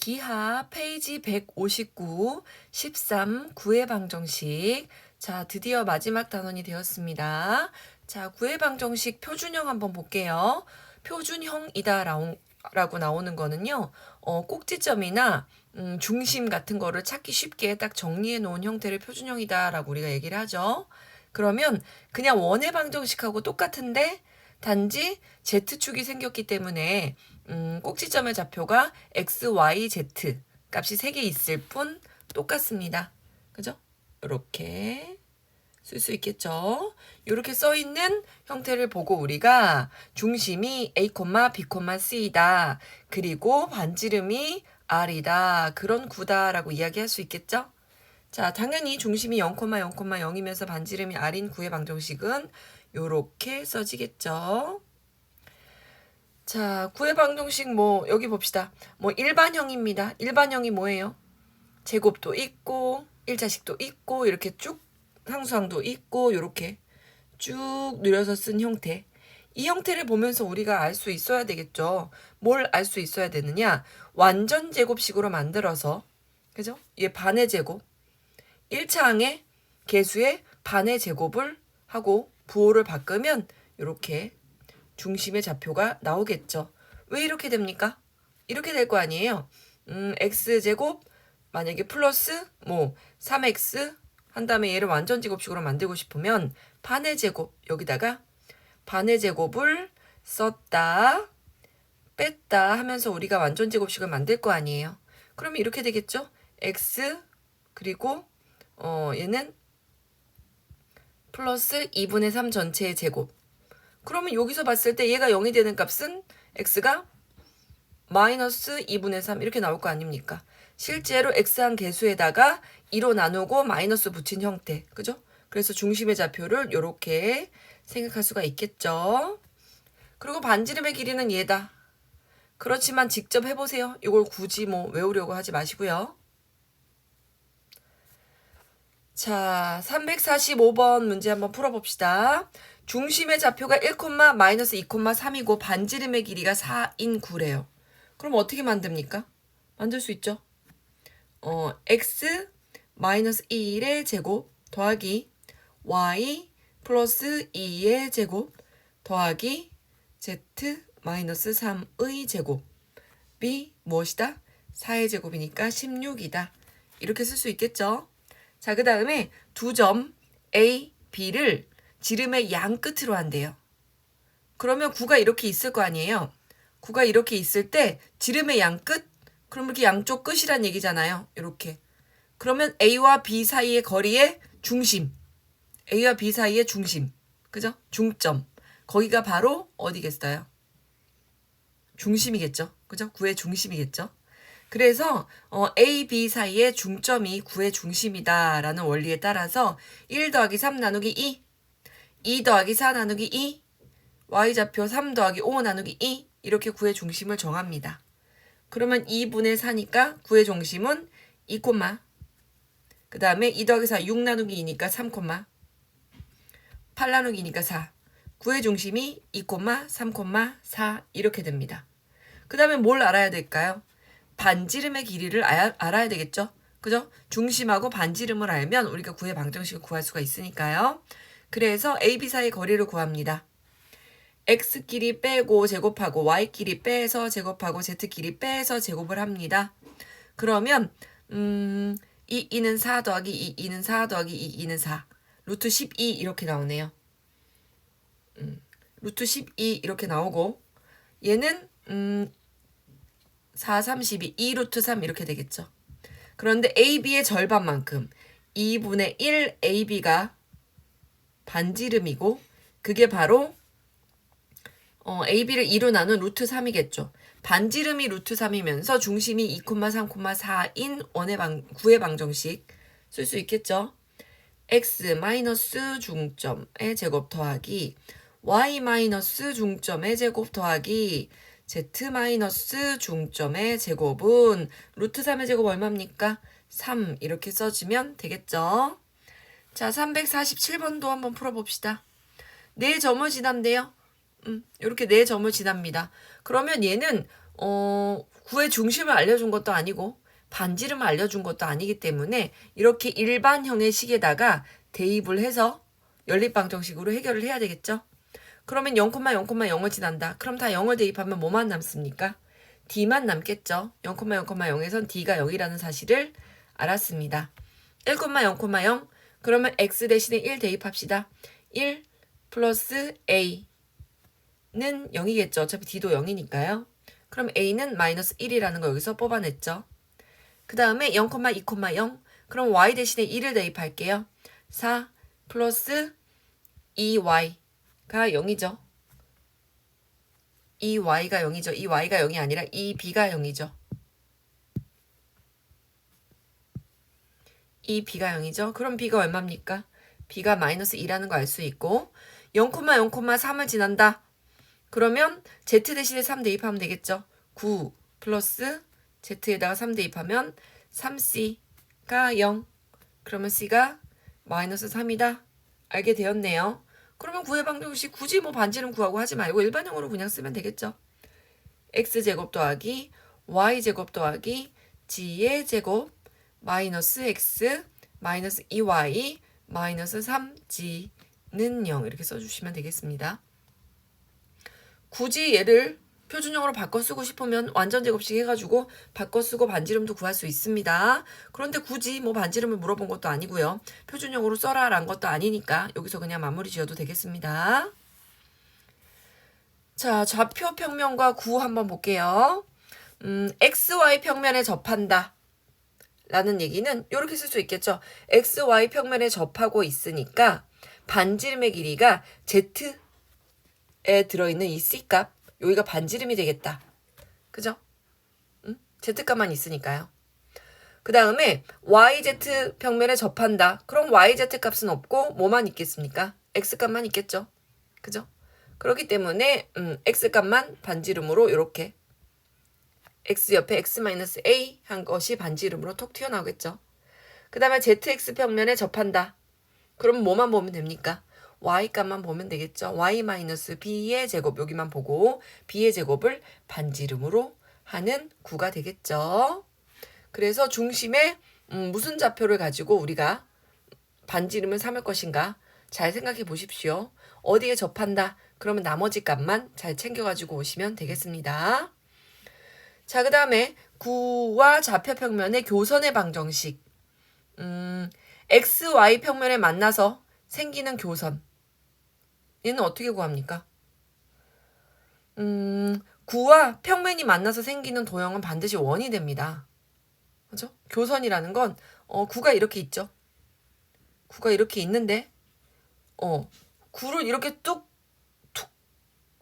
기하 페이지 159, 13, 구의 방정식. 자, 드디어 마지막 단원이 되었습니다. 자, 구의 방정식 표준형 한번 볼게요. 표준형이다 라고 나오는 거는요, 꼭지점이나 중심 같은 거를 찾기 쉽게 딱 정리해 놓은 형태를 표준형이다 라고 우리가 얘기를 하죠. 그러면 그냥 원의 방정식하고 똑같은데 단지 Z축이 생겼기 때문에 꼭지점의 좌표가 x, y, z 값이 3개 있을 뿐 똑같습니다. 그죠? 이렇게 쓸 수 있겠죠? 이렇게 써 있는 형태를 보고 우리가 중심이 a, b, c다. 그리고 반지름이 r이다. 그런 구다라고 이야기할 수 있겠죠? 자, 당연히 중심이 0, 0,0이면서 반지름이 r인 구의 방정식은 요렇게 써지겠죠. 자, 구의 방정식 여기 봅시다. 일반형입니다. 일반형이 뭐예요? 제곱도 있고, 일자식도 있고, 이렇게 쭉 상수항도 있고, 이렇게 쭉 늘려서 쓴 형태. 이 형태를 보면서 우리가 알 수 있어야 되겠죠. 뭘 알 수 있어야 되느냐? 완전 제곱식으로 만들어서, 그죠? 얘 반의 제곱. 1차항의 개수의 반의 제곱을 하고 부호를 바꾸면 이렇게 중심의 좌표가 나오겠죠. 왜 이렇게 됩니까? 이렇게 될 거 아니에요. x제곱 만약에 플러스 3x 한 다음에 얘를 완전 제곱식으로 만들고 싶으면 반의 제곱 여기다가 반의 제곱을 썼다 뺐다 하면서 우리가 완전 제곱식을 만들 거 아니에요. 그러면 이렇게 되겠죠. x 그리고 얘는 플러스 2분의 3 전체의 제곱. 그러면 여기서 봤을 때 얘가 0이 되는 값은 x가 마이너스 2분의 3 이렇게 나올 거 아닙니까? 실제로 x한 개수에다가 2로 나누고 마이너스 붙인 형태. 그죠? 그래서 중심의 좌표를 이렇게 생각할 수가 있겠죠. 그리고 반지름의 길이는 얘다. 그렇지만 직접 해보세요. 이걸 굳이 외우려고 하지 마시고요. 자, 345번 문제 한번 풀어봅시다. 중심의 좌표가 1, 마이너스 2, 3이고 반지름의 길이가 4인 9래요. 그럼 어떻게 만듭니까? 만들 수 있죠. x 마이너스 1의 제곱 더하기 y 플러스 2의 제곱 더하기 z 마이너스 3의 제곱이 무엇이다? 4의 제곱이니까 16이다. 이렇게 쓸 수 있겠죠. 자, 그 다음에 두 점 A, B를 지름의 양 끝으로 한대요. 그러면 9가 이렇게 있을 거 아니에요. 9가 이렇게 있을 때 지름의 양 끝? 그럼 이렇게 양쪽 끝이란 얘기잖아요. 이렇게. 그러면 A와 B 사이의 거리의 중심. A와 B 사이의 중심. 그죠? 중점. 거기가 바로 어디겠어요? 중심이겠죠. 그죠? 9의 중심이겠죠. 그래서 A, B 사이의 중점이 9의 중심이다라는 원리에 따라서 1 더하기 3 나누기 2 더하기 4 나누기 2, y좌표 3 더하기 5 나누기 2 이렇게 9의 중심을 정합니다. 그러면 2분의 4니까 9의 중심은 2, 그 다음에 2 더하기 4 6 나누기 2니까 3, 8 나누기 2니까 4. 9의 중심이 2, 3, 4 이렇게 됩니다. 그 다음에 뭘 알아야 될까요? 반지름의 길이를 알아야 되겠죠? 그죠? 중심하고 반지름을 알면 우리가 구의 방정식을 구할 수가 있으니까요. 그래서 A, B 사이의 거리를 구합니다. X끼리 빼고 제곱하고 Y끼리 빼서 제곱하고 Z끼리 빼서 제곱을 합니다. 그러면 2는 4 더하기 2는 4 더하기 2는 4 루트 12 이렇게 나오네요. 루트 12 이렇게 나오고 얘는 4, 32, 2 루트 3 이렇게 되겠죠. 그런데 AB의 절반만큼 2분의 1 AB가 반지름이고 그게 바로 AB를 2로 나눈 루트 3이겠죠. 반지름이 루트 3이면서 중심이 2, 3, 4인 9의 방정식 쓸 수 있겠죠. x 마이너스 중점의 제곱 더하기 y 마이너스 중점의 제곱 더하기 z 마이너스 중점의 제곱은 루트 3의 제곱 얼마입니까? 3 이렇게 써주면 되겠죠. 자, 347번도 한번 풀어봅시다. 4점을 지난대요. 이렇게 4점을 지납니다. 그러면 얘는 구의 중심을 알려준 것도 아니고 반지름을 알려준 것도 아니기 때문에 이렇게 일반형의 식에다가 대입을 해서 연립방정식으로 해결을 해야 되겠죠. 그러면 0,0,0을 지난다. 그럼 다 0을 대입하면 뭐만 남습니까? D만 남겠죠. 0,0,0에선 D가 0이라는 사실을 알았습니다. 1,0,0, 그러면 X 대신에 1 대입합시다. 1 플러스 A는 0이겠죠. 어차피 D도 0이니까요. 그럼 A는 마이너스 1이라는 거 여기서 뽑아냈죠. 그 다음에 0,2,0 그럼 Y 대신에 2를 대입할게요. 4 플러스 2Y가 0이죠. 2Y가 0이죠. 2Y가 0이 아니라 2B가 0이죠. 2B가 0이죠. 그럼 B가 얼마입니까? B가 마이너스 2라는 거 알 수 있고 0,0,3을 지난다. 그러면 Z 대신에 3 대입하면 되겠죠. 9 플러스 Z에다가 3 대입하면 3C가 0. 그러면 C가 마이너스 3이다. 알게 되었네요. 그러면 구의 방정식 굳이 뭐 반지름 구하고 하지 말고 일반형으로 그냥 쓰면 되겠죠. X제곱 더하기 Y제곱 더하기 G의 제곱 마이너스 X 마이너스 2Y 마이너스 3G는 0 이렇게 써주시면 되겠습니다. 굳이 얘를 표준형으로 바꿔 쓰고 싶으면 완전 제곱식 해가지고 바꿔 쓰고 반지름도 구할 수 있습니다. 그런데 굳이 뭐 반지름을 물어본 것도 아니고요. 표준형으로 써라 란 것도 아니니까 여기서 그냥 마무리 지어도 되겠습니다. 자, 좌표 평면과 구 한번 볼게요. XY 평면에 접한다. 라는 얘기는 이렇게 쓸 수 있겠죠. XY 평면에 접하고 있으니까 반지름의 길이가 Z에 들어있는 이 C값 여기가 반지름이 되겠다. 그죠? Z값만 있으니까요. 그 다음에 YZ 평면에 접한다. 그럼 YZ 값은 없고 뭐만 있겠습니까? X값만 있겠죠. 그죠? 그렇기 때문에 X값만 반지름으로 이렇게 X 옆에 X-A 한 것이 반지름으로 톡 튀어나오겠죠. 그 다음에 ZX 평면에 접한다. 그럼 뭐만 보면 됩니까? Y값만 보면 되겠죠. Y-B의 제곱 여기만 보고 B의 제곱을 반지름으로 하는 구가 되겠죠. 그래서 중심에 무슨 좌표를 가지고 우리가 반지름을 삼을 것인가 잘 생각해 보십시오. 어디에 접한다. 그러면 나머지 값만 잘 챙겨가지고 오시면 되겠습니다. 자, 그 다음에 구와 좌표 평면의 교선의 방정식. XY 평면에 만나서 생기는 교선. 얘는 어떻게 구합니까? 구와 평면이 만나서 생기는 도형은 반드시 원이 됩니다. 그죠? 교선이라는 건 구가 이렇게 있죠. 구가 이렇게 있는데 구를 이렇게 뚝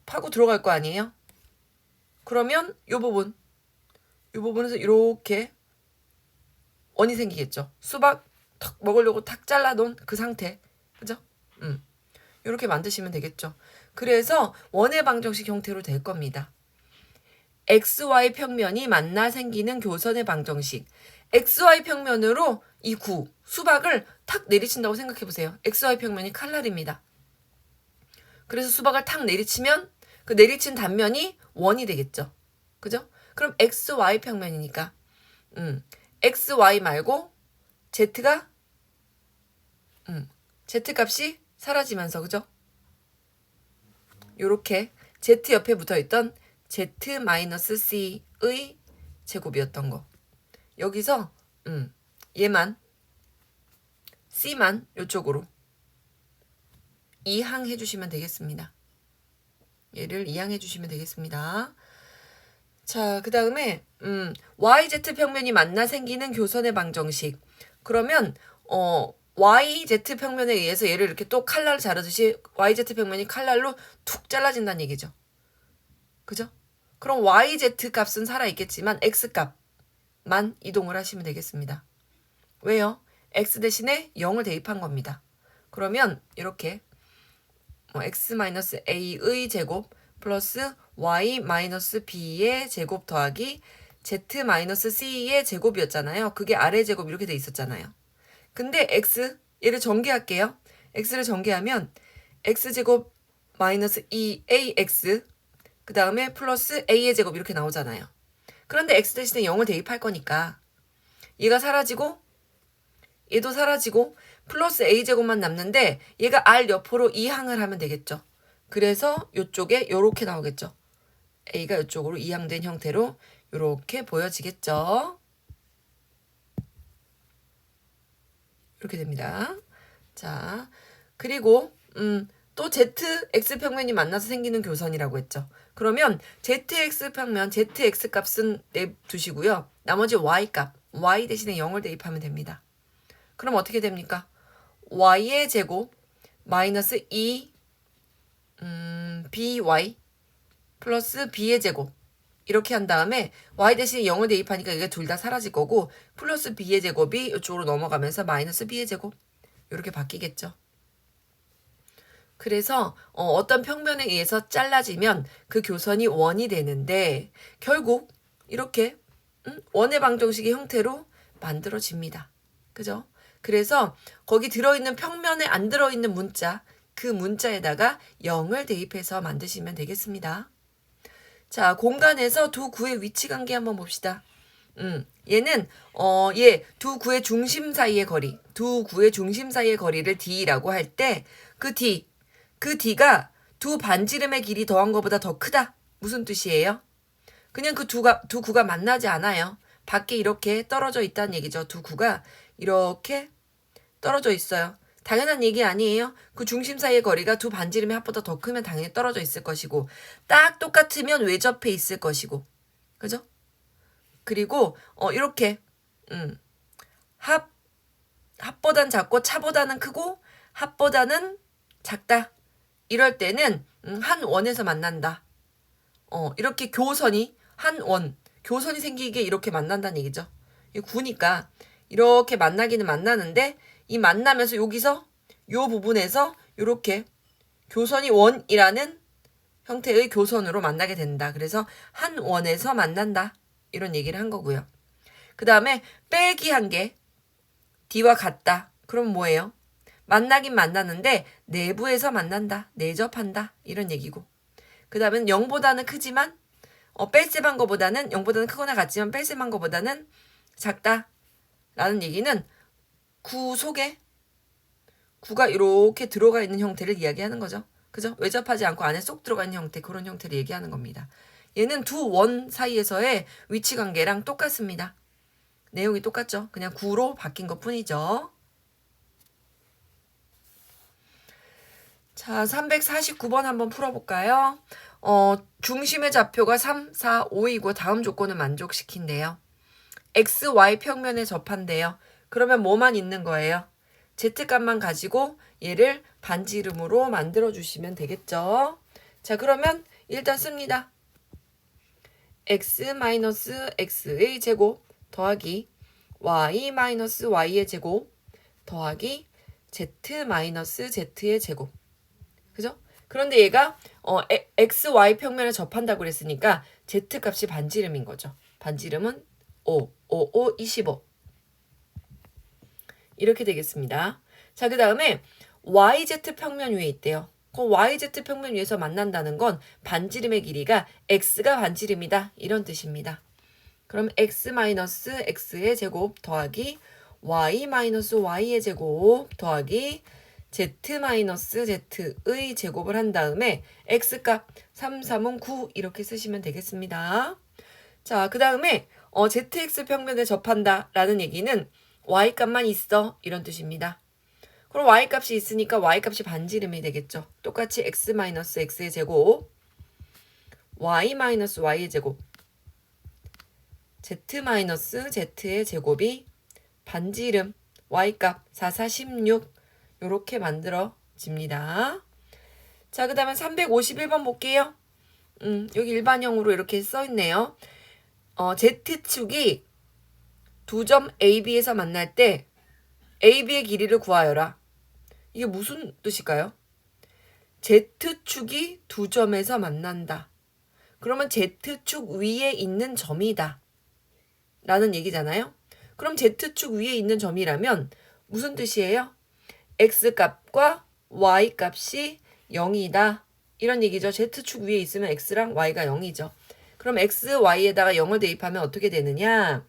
파고 들어갈 거 아니에요? 그러면 이 부분에서 이렇게 원이 생기겠죠. 수박 탁 먹으려고 탁 잘라놓은 그 상태. 그죠? 이렇게 만드시면 되겠죠. 그래서 원의 방정식 형태로 될 겁니다. XY 평면이 만나 생기는 교선의 방정식. XY 평면으로 이 구, 수박을 탁 내리친다고 생각해 보세요. XY 평면이 칼날입니다. 그래서 수박을 탁 내리치면 그 내리친 단면이 원이 되겠죠. 그죠? 그럼 XY 평면이니까 XY 말고 Z가 Z값이 사라지면서 그죠? 요렇게 Z 옆에 붙어있던 Z-C의 제곱이었던 거. 여기서 얘만 C만 요쪽으로 이항해 주시면 되겠습니다. 얘를 이항해 주시면 되겠습니다. 자, 그 다음에 YZ 평면이 만나 생기는 교선의 방정식. 그러면 YZ 평면에 의해서 얘를 이렇게 또 칼날을 자르듯이 YZ 평면이 칼날로 툭 잘라진다는 얘기죠. 그죠? 그럼 YZ 값은 살아있겠지만 X 값만 이동을 하시면 되겠습니다. 왜요? X 대신에 0을 대입한 겁니다. 그러면 이렇게 X-A의 제곱 플러스 Y-B의 제곱 더하기 Z-C의 제곱이었잖아요. 그게 아래 제곱 이렇게 돼 있었잖아요. 근데 X, 얘를 전개할게요. X를 전개하면 X제곱 마이너스 2AX 그 다음에 플러스 a의 제곱 이렇게 나오잖아요. 그런데 x 대신에 0을 대입할 거니까 얘가 사라지고 얘도 사라지고 플러스 a제곱만 남는데 얘가 r 옆으로 이항을 하면 되겠죠. 그래서 이쪽에 이렇게 나오겠죠. a가 이쪽으로 이항된 형태로 이렇게 보여지겠죠. 이렇게 됩니다. 자, 그리고 또 zx평면이 만나서 생기는 교선이라고 했죠. 그러면 zx평면 zx 값은 내두시고요. 나머지 y값, y 대신에 0을 대입하면 됩니다. 그럼 어떻게 됩니까? y의 제곱 마이너스 2 by 플러스 b의 제곱 이렇게 한 다음에 y 대신에 0을 대입하니까 이게 둘 다 사라질 거고 플러스 b의 제곱이 이쪽으로 넘어가면서 마이너스 b의 제곱 이렇게 바뀌겠죠. 그래서 어떤 평면에 의해서 잘라지면 그 교선이 원이 되는데 결국 이렇게 원의 방정식의 형태로 만들어집니다. 그죠? 그래서 거기 들어있는 평면에 안 들어있는 문자 그 문자에다가 0을 대입해서 만드시면 되겠습니다. 자, 공간에서 두 구의 위치 관계 한번 봅시다. 얘는 얘 두 구의 중심 사이의 거리, 두 구의 중심 사이의 거리를 d라고 할 때 그 d가 두 반지름의 길이 더한 것보다 더 크다. 무슨 뜻이에요? 그냥 그 두 구가 만나지 않아요. 밖에 이렇게 떨어져 있다는 얘기죠. 두 구가 이렇게 떨어져 있어요. 당연한 얘기 아니에요. 그 중심 사이의 거리가 두 반지름의 합보다 더 크면 당연히 떨어져 있을 것이고 딱 똑같으면 외접해 있을 것이고 그죠? 그리고 이렇게 합보단 작고 차보다는 크고 합보다는 작다. 이럴 때는 한 원에서 만난다. 이렇게 교선이 교선이 생기게 이렇게 만난다는 얘기죠. 이 구니까 이렇게 만나기는 만나는데 이 만나면서 여기서 요 부분에서 이렇게 교선이 원이라는 형태의 교선으로 만나게 된다. 그래서 한 원에서 만난다. 이런 얘기를 한 거고요. 그 다음에 빼기 한 개 d와 같다. 그럼 뭐예요? 만나긴 만나는데 내부에서 만난다. 내접한다. 이런 얘기고. 그 다음에 0보다는 크지만 뺄셈한 거보다는 0보다는 크거나 같지만 뺄셈한 거보다는 작다. 라는 얘기는 구 속에 구가 이렇게 들어가 있는 형태를 이야기하는 거죠. 그죠? 외접하지 않고 안에 쏙 들어가 있는 형태, 그런 형태를 얘기하는 겁니다. 얘는 두 원 사이에서의 위치 관계랑 똑같습니다. 내용이 똑같죠? 그냥 구로 바뀐 것 뿐이죠. 자, 349번 한번 풀어볼까요? 중심의 좌표가 3, 4, 5이고 다음 조건을 만족시킨대요. x, y 평면에 접한대요. 그러면 뭐만 있는 거예요? z값만 가지고 얘를 반지름으로 만들어 주시면 되겠죠. 자, 그러면 일단 씁니다. x-x의 제곱 더하기 y-y의 제곱 더하기 z-z의 제곱. 그죠? 그런데 얘가 x, y 평면에 접한다고 그랬으니까 z값이 반지름인 거죠. 반지름은 5, 5, 5, 25. 이렇게 되겠습니다. 자, 그 다음에 YZ 평면 위에 있대요. 그 YZ 평면 위에서 만난다는 건 반지름의 길이가 X가 반지름이다. 이런 뜻입니다. 그럼 X-X의 제곱 더하기 Y-Y의 제곱 더하기 Z-Z의 제곱을 한 다음에 X값 3, 3은 9 이렇게 쓰시면 되겠습니다. 자, 그 다음에 ZX 평면에 접한다 라는 얘기는 Y값만 있어 이런 뜻입니다. 그럼 Y값이 있으니까 Y값이 반지름이 되겠죠. 똑같이 X-X의 제곱 Y-Y의 제곱 Z-Z의 제곱이 반지름 Y값 4, 4, 16 이렇게 만들어집니다. 자, 그 다음에 351번 볼게요. 여기 일반형으로 이렇게 써있네요. Z축이 두 점 AB에서 만날 때 AB의 길이를 구하여라. 이게 무슨 뜻일까요? Z축이 두 점에서 만난다. 그러면 Z축 위에 있는 점이다. 라는 얘기잖아요. 그럼 Z축 위에 있는 점이라면 무슨 뜻이에요? X값과 Y값이 0이다. 이런 얘기죠. Z축 위에 있으면 X랑 Y가 0이죠. 그럼 X, Y에다가 0을 대입하면 어떻게 되느냐?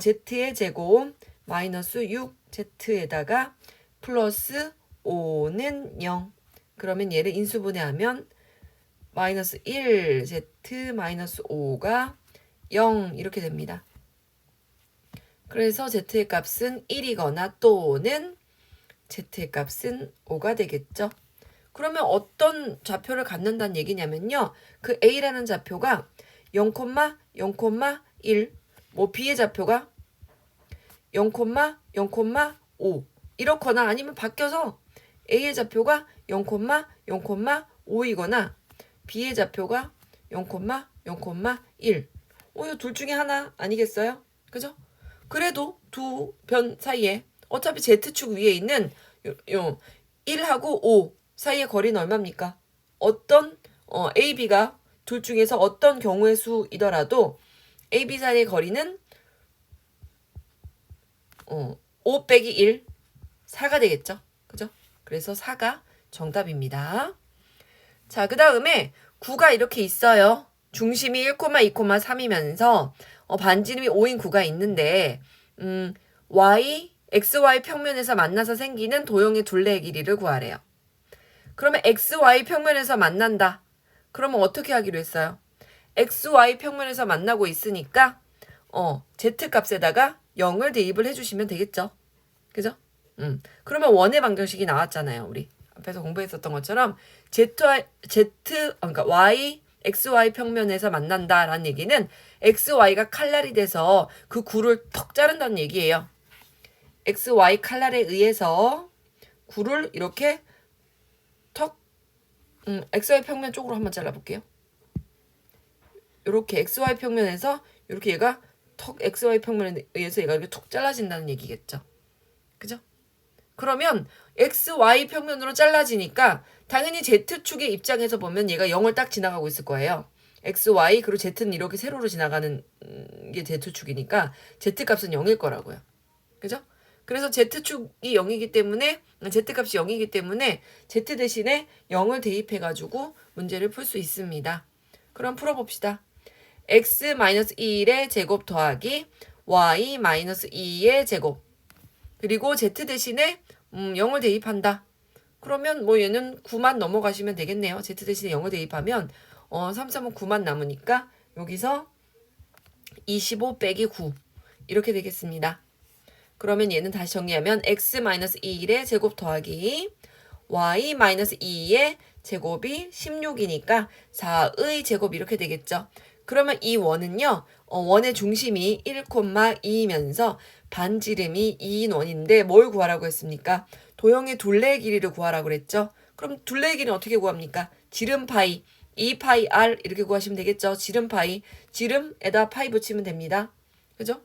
Z의 제곱 마이너스 6Z에다가 플러스 5는 0. 그러면 얘를 인수분해하면 마이너스 1, Z 마이너스 5가 0 이렇게 됩니다. 그래서 Z의 값은 1이거나 또는 Z의 값은 5가 되겠죠. 그러면 어떤 좌표를 갖는다는 얘기냐면요. 그 A라는 좌표가 0, 0,1, 뭐 B의 좌표가 0, 0,5 이렇거나 아니면 바뀌어서 A의 좌표가 0, 0,5이거나 B의 좌표가 0, 0,1 이거 둘 중에 하나 아니겠어요? 그죠? 그래도 두 변 사이에 어차피 Z축 위에 있는 요 1하고 5 사이의 거리는 얼마입니까? 어떤 A, B가 둘 중에서 어떤 경우의 수이더라도 A, B 사이의 거리는 5 빼기 1, 4가 되겠죠? 그죠? 그래서 4가 정답입니다. 자, 그 다음에 9가 이렇게 있어요. 중심이 1, 2, 3이면서 반지름이 5인 9가 있는데 XY 평면에서 만나서 생기는 도형의 둘레의 길이를 구하래요. 그러면 XY 평면에서 만난다. 그러면 어떻게 하기로 했어요? XY 평면에서 만나고 있으니까 Z값에다가 0을 대입을 해주시면 되겠죠. 그죠? 그러면 원의 방정식이 나왔잖아요. 우리 앞에서 공부했었던 것처럼 그러니까 XY 평면에서 만난다라는 얘기는 XY가 칼날이 돼서 그 구를 턱 자른다는 얘기예요. XY 칼날에 의해서 구를 이렇게 턱 XY 평면 쪽으로 한번 잘라볼게요. 이렇게 XY 평면에서 이렇게 얘가 턱 XY 평면에 의해서 얘가 이렇게 툭 잘라진다는 얘기겠죠. 그죠? 그러면 XY 평면으로 잘라지니까 당연히 Z축의 입장에서 보면 얘가 0을 딱 지나가고 있을 거예요. XY 그리고 Z는 이렇게 세로로 지나가는 게 Z축이니까 Z값은 0일 거라고요. 그죠? 그래서 Z축이 0이기 때문에 Z값이 0이기 때문에 Z 대신에 0을 대입해가지고 문제를 풀 수 있습니다. 그럼 풀어봅시다. x-1의 제곱 더하기 y-2의 제곱 그리고 z 대신에 0을 대입한다. 그러면 뭐 얘는 9만 넘어가시면 되겠네요. z 대신에 0을 대입하면 3, 3은 9만 남으니까 여기서 25 빼기 9 이렇게 되겠습니다. 그러면 얘는 다시 정리하면 x-1의 제곱 더하기 y-2의 제곱이 16이니까 4의 제곱 이렇게 되겠죠. 그러면 이 원은요. 원의 중심이 1,2이면서 반지름이 2인 원인데 뭘 구하라고 했습니까? 도형의 둘레의 길이를 구하라고 그랬죠. 그럼 둘레의 길이는 어떻게 구합니까? 지름 파이, 2파이 r 이렇게 구하시면 되겠죠. 지름 파이, 지름에다 파이 붙이면 됩니다. 그죠?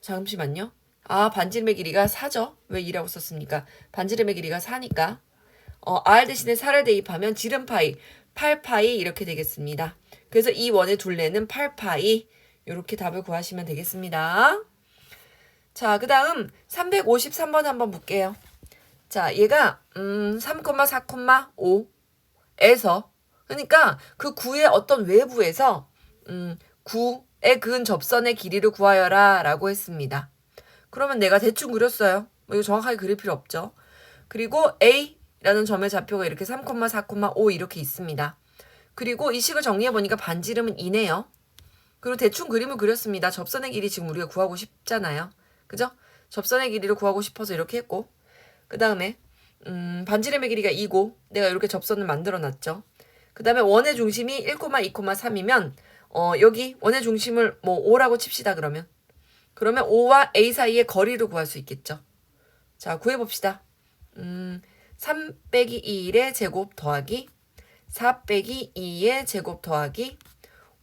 잠시만요. 반지름의 길이가 4죠. 왜 2라고 썼습니까? 반지름의 길이가 4니까 r 대신에 4를 대입하면 지름 파이 8파이 이렇게 되겠습니다. 그래서 이 원의 둘레는 8파이 이렇게 답을 구하시면 되겠습니다. 자, 그 다음 353번 한번 볼게요. 자, 얘가 3,4,5에서 그러니까 그 구의 어떤 외부에서 9에 그은 접선의 길이를 구하여라 라고 했습니다. 그러면 내가 대충 그렸어요. 이거 정확하게 그릴 필요 없죠. 그리고 A라는 점의 좌표가 이렇게 3,4,5 이렇게 있습니다. 그리고 이 식을 정리해보니까 반지름은 2네요. 그리고 대충 그림을 그렸습니다. 접선의 길이 지금 우리가 구하고 싶잖아요. 그죠? 접선의 길이를 구하고 싶어서 이렇게 했고 그 다음에 반지름의 길이가 2고 내가 이렇게 접선을 만들어놨죠. 그 다음에 원의 중심이 1, 2, 3이면 여기 원의 중심을 뭐 5라고 칩시다. 그러면 5와 A 사이의 거리를 구할 수 있겠죠. 자, 구해봅시다. 3 빼기 1의 제곱 더하기 4 빼기 2의 제곱 더하기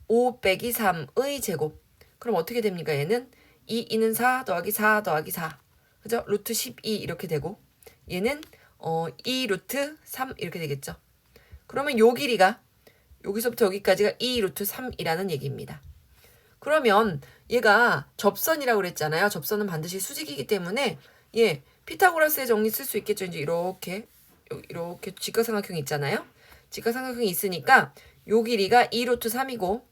5 빼기 3의 제곱. 그럼 어떻게 됩니까? 얘는 2는 4 더하기 4 더하기 4. 그죠? 루트 12 이렇게 되고 얘는 2 루트 3 이렇게 되겠죠. 그러면 요 길이가 여기서부터 여기까지가 2 루트 3이라는 얘기입니다. 그러면 얘가 접선이라고 그랬잖아요. 접선은 반드시 수직이기 때문에 피타고라스의 정리 쓸 수 있겠죠. 이제 이렇게 직각삼각형이 있잖아요. 직각삼각형이 있으니까 요 길이가 2 루트 3이고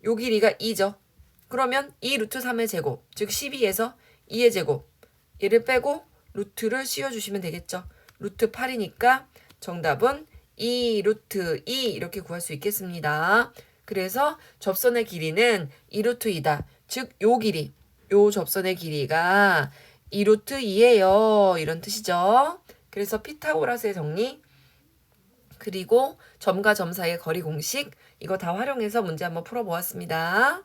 요 길이가 2죠. 그러면 2 루트 3의 제곱, 즉 12에서 2의 제곱 얘를 빼고 루트를 씌워주시면 되겠죠. 루트 8이니까 정답은 2 루트 2 이렇게 구할 수 있겠습니다. 그래서 접선의 길이는 2 루트 2다. 즉 요 길이, 요 접선의 길이가 2 루트 2예요. 이런 뜻이죠. 그래서 피타고라스의 정리 그리고 점과 점 사이의 거리 공식 이거 다 활용해서 문제 한번 풀어보았습니다.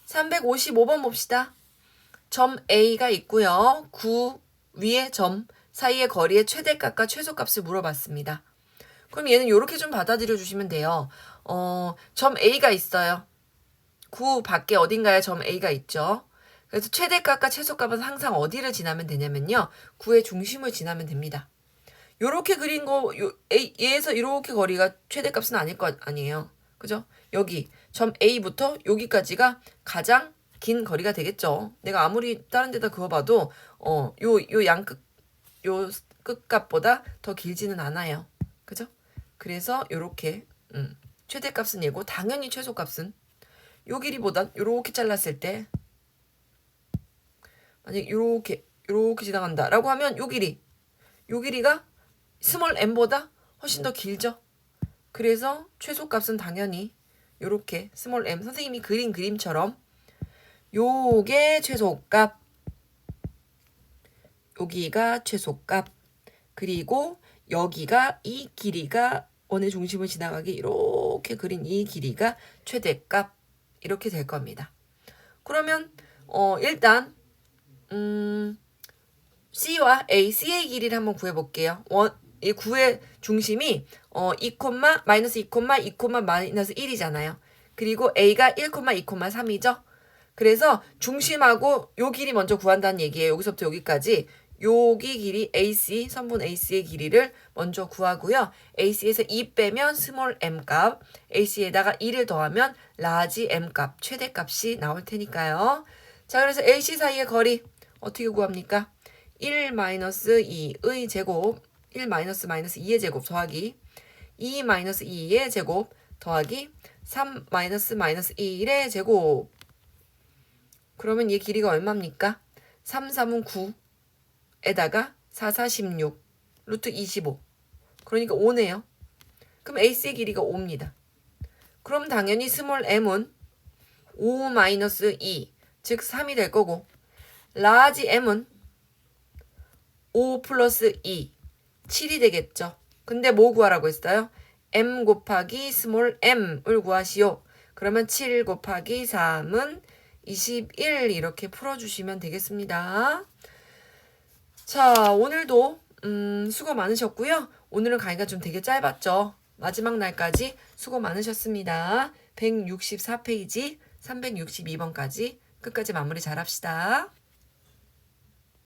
355번 봅시다. 점 A가 있고요. 9 위에 점 사이의 거리의 최대값과 최소값을 물어봤습니다. 그럼 얘는 이렇게 좀 받아들여 주시면 돼요. 점 A가 있어요. 9 밖에 어딘가에 점 A가 있죠. 그래서 최대값과 최소값은 항상 어디를 지나면 되냐면요. 9의 중심을 지나면 됩니다. 요렇게 그린 거, 얘에서 이렇게 거리가 최대값은 아닐 거 아니에요. 그죠? 여기, 점 A부터 여기까지가 가장 긴 거리가 되겠죠. 내가 아무리 다른 데다 그어봐도, 요 양끝, 요 끝값보다 더 길지는 않아요. 그죠? 그래서 요렇게, 최대값은 얘고, 당연히 최소값은 요 길이보단 요렇게 잘랐을 때, 만약 요렇게 지나간다. 라고 하면 요 길이가 스몰 m보다 훨씬 더 길죠. 그래서 최소값은 당연히 요렇게 스몰 m 선생님이 그린 그림처럼 요게 최소값 여기가 최소값 그리고 여기가 이 길이가 원의 중심을 지나가게 이렇게 그린 이 길이가 최대값 이렇게 될 겁니다. 그러면 일단 C와 A, C의 길이를 한번 구해볼게요. 이 9의 중심이 2, 마이너스 2, 2, 마이너스 1이잖아요. 그리고 A가 1, 2, 3이죠. 그래서 중심하고 요 길이 먼저 구한다는 얘기예요. 여기서부터 여기까지 여기 길이 AC, 선분 AC의 길이를 먼저 구하고요. AC에서 2 빼면 스몰 m 값, AC에다가 2를 더하면 라지 m 값, 최대값이 나올 테니까요. 자, 그래서 AC 사이의 거리 어떻게 구합니까? 1-2의 제곱 1-2의 제곱 더하기 2-2의 제곱 더하기 3-2의 제곱 그러면 얘 길이가 얼마입니까? 3, 3은 9에다가 4, 4, 16 루트 25 그러니까 5네요. 그럼 AC의 길이가 5입니다. 그럼 당연히 스몰 m은 5-2 즉 3이 될 거고 라지 m은 5 플러스 2 7이 되겠죠. 근데 뭐 구하라고 했어요? m 곱하기 스몰 m을 구하시오. 그러면 7 곱하기 3은 21 이렇게 풀어주시면 되겠습니다. 자, 오늘도 수고 많으셨고요. 오늘은 강의가 좀 되게 짧았죠. 마지막 날까지 수고 많으셨습니다. 164페이지 362번까지 끝까지 마무리 잘 합시다.